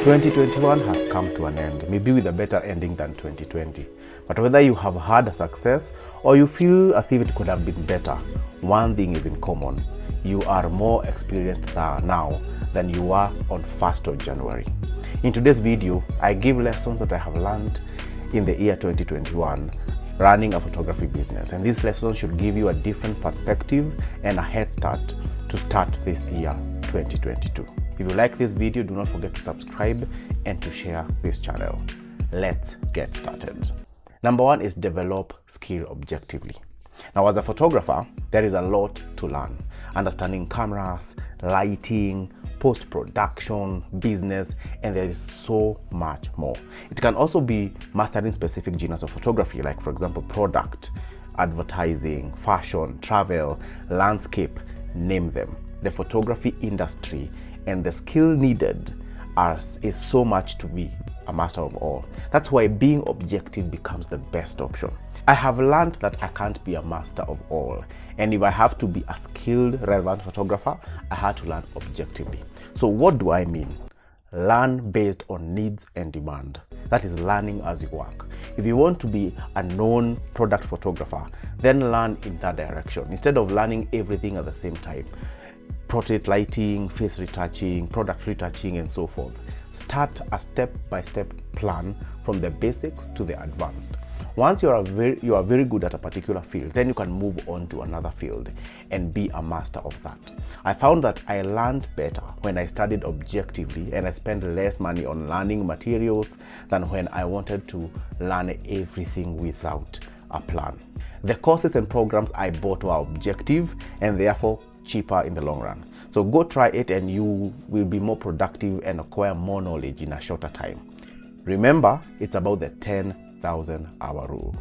2021 has come to an end, maybe with a better ending than 2020. But whether you have had a success or you feel as if it could have been better, one thing is in common. You are more experienced now than you were on 1st of January. In today's video, I give lessons that I have learned in the year 2021 running a photography business, and these lessons should give you a different perspective and a head start to start this year 2022. If you like this video, do not forget to subscribe and to share this channel. Let's get started. Number one is develop skill objectively. Now, as a photographer, there is a lot to learn. Understanding cameras, lighting, post-production, business, and there is so much more. It can also be mastering specific genres of photography, like for example, product, advertising, fashion, travel, landscape, name them. The photography industry and the skill needed is so much to be a master of all. That's why being objective becomes the best option. I have learned that I can't be a master of all, and if I have to be a skilled, relevant photographer, I had to learn objectively. So what do I mean? Learn based on needs and demand. That is learning as you work. If you want to be a known product photographer, then learn in that direction instead of learning everything at the same time. Portrait lighting, face retouching, product retouching, and so forth. Start a step-by-step plan from the basics to the advanced. Once you are very good at a particular field, then you can move on to another field and be a master of that. I found that I learned better when I studied objectively, and I spent less money on learning materials than when I wanted to learn everything without a plan. The courses and programs I bought were objective and therefore cheaper in the long run. So go try it and you will be more productive and acquire more knowledge in a shorter time. Remember, it's about the 10,000 hour rule.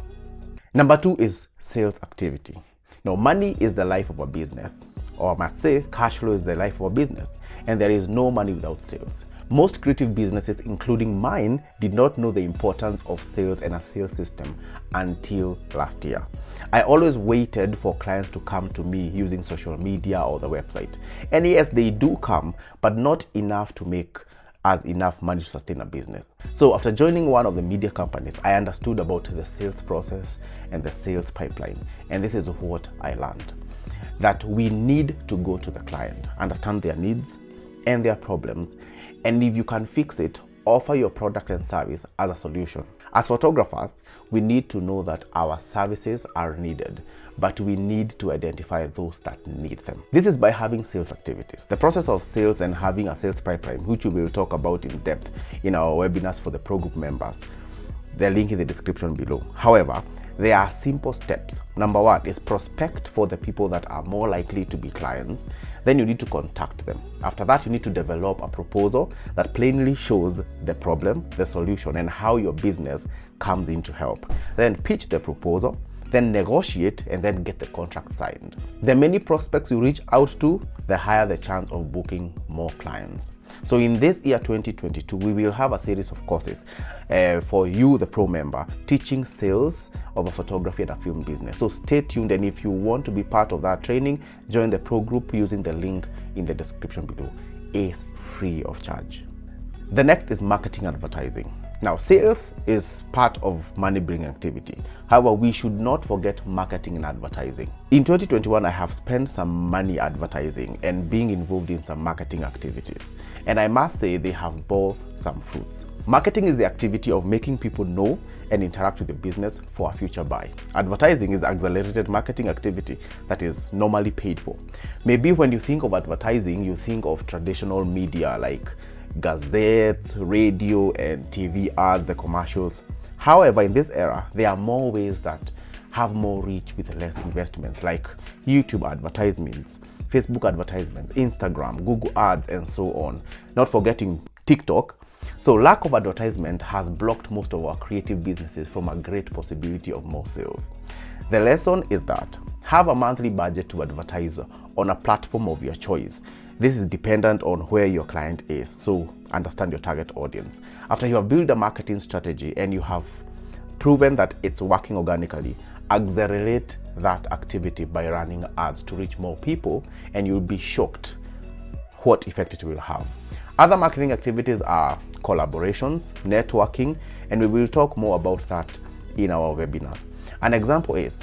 Number two is sales activity. Now, money is the life of a business, or I might say cash flow is the life of a business, and there is no money without sales. Most creative businesses, including mine, did not know the importance of sales and a sales system until last year. I always waited for clients to come to me using social media or the website. And yes, they do come, but not enough to make us enough money to sustain a business. So after joining one of the media companies, I understood about the sales process and the sales pipeline. And this is what I learned. That we need to go to the client, understand their needs and their problems, and if you can fix it, offer your product and service as a solution. As photographers, we need to know that our services are needed, but we need to identify those that need them. This is by having sales activities. The process of sales and having a sales pipeline, which we will talk about in depth in our webinars for the pro group members. The link in the description below. However, there are simple steps. Number one is prospect for the people that are more likely to be clients. Then you need to contact them. After that, you need to develop a proposal that plainly shows the problem, the solution, and how your business comes in to help. Then pitch the proposal, then negotiate, and then get the contract signed. The many prospects you reach out to, the higher the chance of booking more clients. So in this year 2022, we will have a series of courses for you, the pro member, teaching sales of a photography and a film business. So stay tuned, and if you want to be part of that training, join the pro group using the link in the description below. It's free of charge. The next is marketing and advertising. Now, sales is part of money-bringing activity. However, we should not forget marketing and advertising. In 2021, I have spent some money advertising and being involved in some marketing activities. And I must say they have bore some fruits. Marketing is the activity of making people know and interact with the business for a future buy. Advertising is accelerated marketing activity that is normally paid for. Maybe when you think of advertising, you think of traditional media like gazettes, radio, and TV ads, the commercials. However, in this era, there are more ways that have more reach with less investments, like YouTube advertisements, Facebook advertisements, Instagram, Google ads, and so on. Not forgetting TikTok. So lack of advertisement has blocked most of our creative businesses from a great possibility of more sales. The lesson is that have a monthly budget to advertise on a platform of your choice. This is dependent on where your client is, so understand your target audience. After you have built a marketing strategy and you have proven that it's working organically, accelerate that activity by running ads to reach more people, and you'll be shocked what effect it will have. Other marketing activities are collaborations, networking, and we will talk more about that in our webinars. An example is,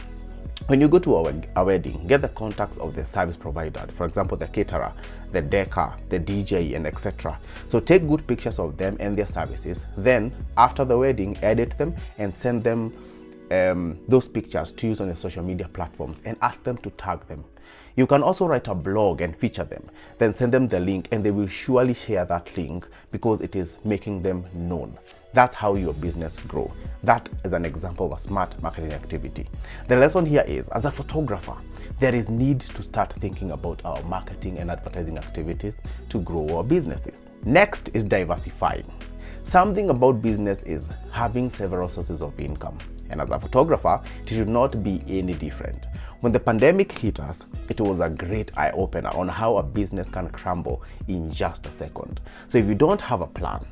when you go to a wedding, get the contacts of the service provider, for example, the caterer, the decker, the DJ, and etc. So take good pictures of them and their services. Then, after the wedding, edit them and send them those pictures to use on the social media platforms and ask them to tag them. You can also write a blog and feature them, then send them the link, and they will surely share that link because it is making them known. That's how your business grows. That is an example of a smart marketing activity. The lesson here is, as a photographer, there is need to start thinking about our marketing and advertising activities to grow our businesses. Next is diversifying. Something about business is having several sources of income. And as a photographer, it should not be any different. When the pandemic hit us, it was a great eye-opener on how a business can crumble in just a second. So if you don't have a plan,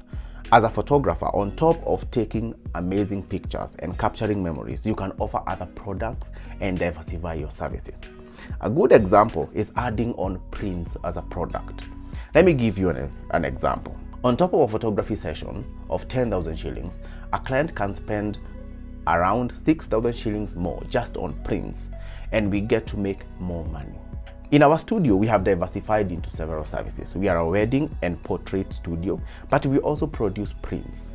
as a photographer, on top of taking amazing pictures and capturing memories, you can offer other products and diversify your services. A good example is adding on prints as a product. Let me give you an example. On top of a photography session of 10,000 shillings, a client can spend around 6,000 shillings more just on prints, and we get to make more money. In our studio, we have diversified into several services. We are a wedding and portrait studio, but we also produce prints.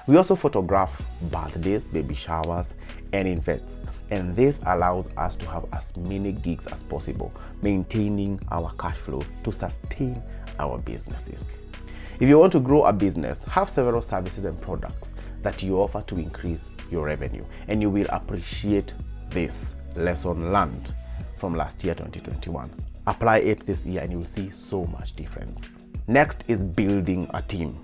We also photograph birthdays, baby showers, and events, and this allows us to have as many gigs as possible, maintaining our cash flow to sustain our businesses. If you want to grow a business, have several services and products that you offer to increase your revenue, and you will appreciate this lesson learned from last year, 2021. Apply it this year and you will see so much difference. Next is building a team.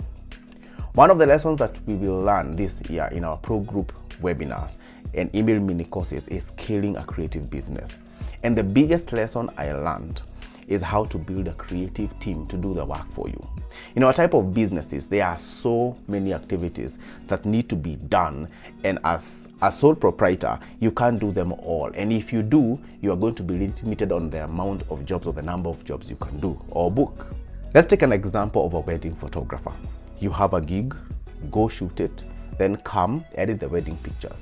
One of the lessons that we will learn this year in our pro group webinars and email mini courses is scaling a creative business. And the biggest lesson I learned is how to build a creative team to do the work for you. In our type of businesses, there are so many activities that need to be done, and as a sole proprietor, you can't do them all. And if you do, you are going to be limited on the amount of jobs or the number of jobs you can do or book. Let's take an example of a wedding photographer. You have a gig, go shoot it, then come edit the wedding pictures,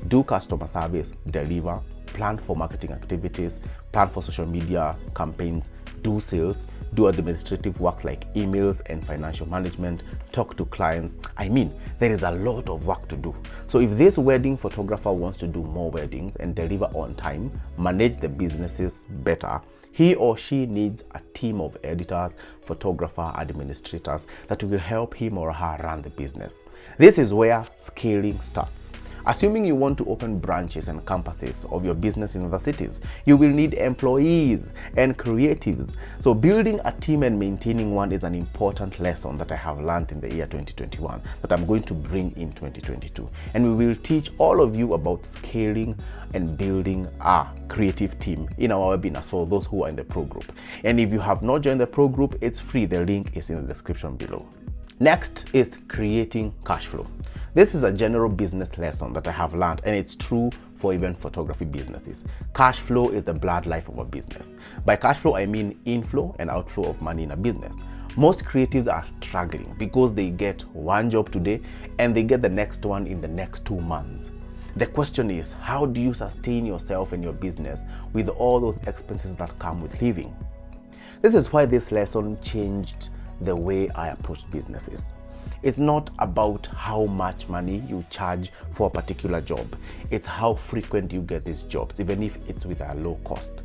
do customer service, deliver, plan for marketing activities, plan for social media campaigns, do sales, do administrative work like emails and financial management, talk to clients. I mean, there is a lot of work to do. So if this wedding photographer wants to do more weddings and deliver on time, manage the businesses better, he or she needs a team of editors, photographer, administrators that will help him or her run the business. This is where scaling starts. Assuming you want to open branches and campuses of your business in other cities, you will need employees and creatives. So building a team and maintaining one is an important lesson that I have learned in the year 2021 that I'm going to bring in 2022. And we will teach all of you about scaling and building a creative team in our webinars for those who are in the pro group. And if you have not joined the pro group, it's free. The link is in the description below. Next is creating cash flow. This is a general business lesson that I have learned, and it's true for even photography businesses. Cash flow is the blood life of a business. By cash flow, I mean inflow and outflow of money in a business. Most creatives are struggling because they get one job today and they get the next one in the next 2 months. The question is, how do you sustain yourself and your business with all those expenses that come with living? This is why this lesson changed the way I approach businesses. It's not about how much money you charge for a particular job. It's how frequent you get these jobs, even if it's with a low cost.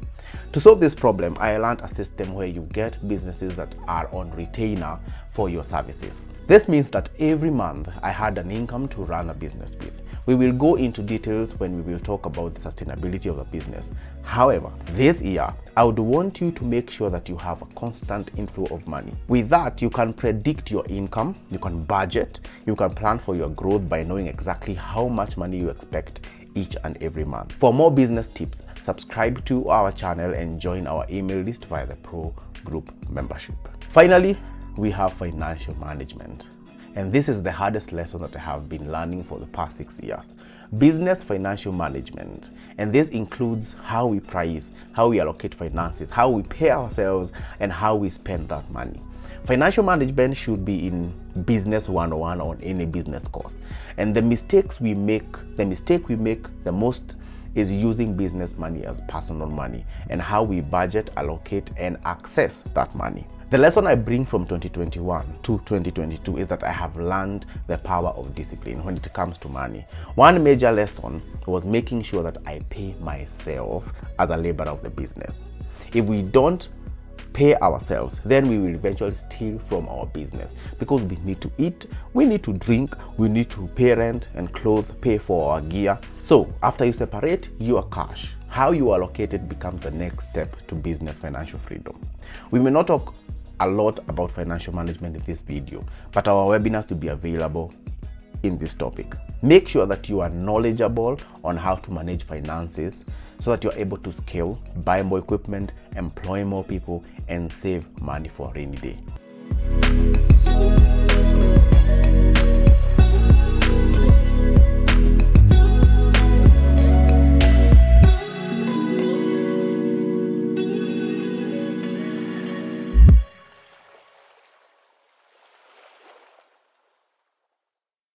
To solve this problem, I learned a system where you get businesses that are on retainer for your services. This means that every month I had an income to run a business with. We will go into details when we will talk about the sustainability of the business. However, this year, I would want you to make sure that you have a constant inflow of money. With that, you can predict your income, you can budget, you can plan for your growth by knowing exactly how much money you expect each and every month. For more business tips, subscribe to our channel and join our email list via the Pro Group membership. Finally, we have financial management. And this is the hardest lesson that I have been learning for the past 6 years. Business financial management. And this includes how we price, how we allocate finances, how we pay ourselves, and how we spend that money. Financial management should be in business 101 on any business course. And the mistake we make the most is using business money as personal money, and how we budget, allocate, and access that money. The lesson I bring from 2021 to 2022 is that I have learned the power of discipline when it comes to money. One major lesson was making sure that I pay myself as a laborer of the business. If we don't pay ourselves, then we will eventually steal from our business, because we need to eat, we need to drink, we need to pay rent and clothes, pay for our gear. So after you separate your cash, how you allocate it becomes the next step to business financial freedom. We may not talk a lot about financial management in this video, but our webinars will be available in this topic. Make sure that you are knowledgeable on how to manage finances so that you're able to scale, buy more equipment, employ more people, and save money for a rainy day.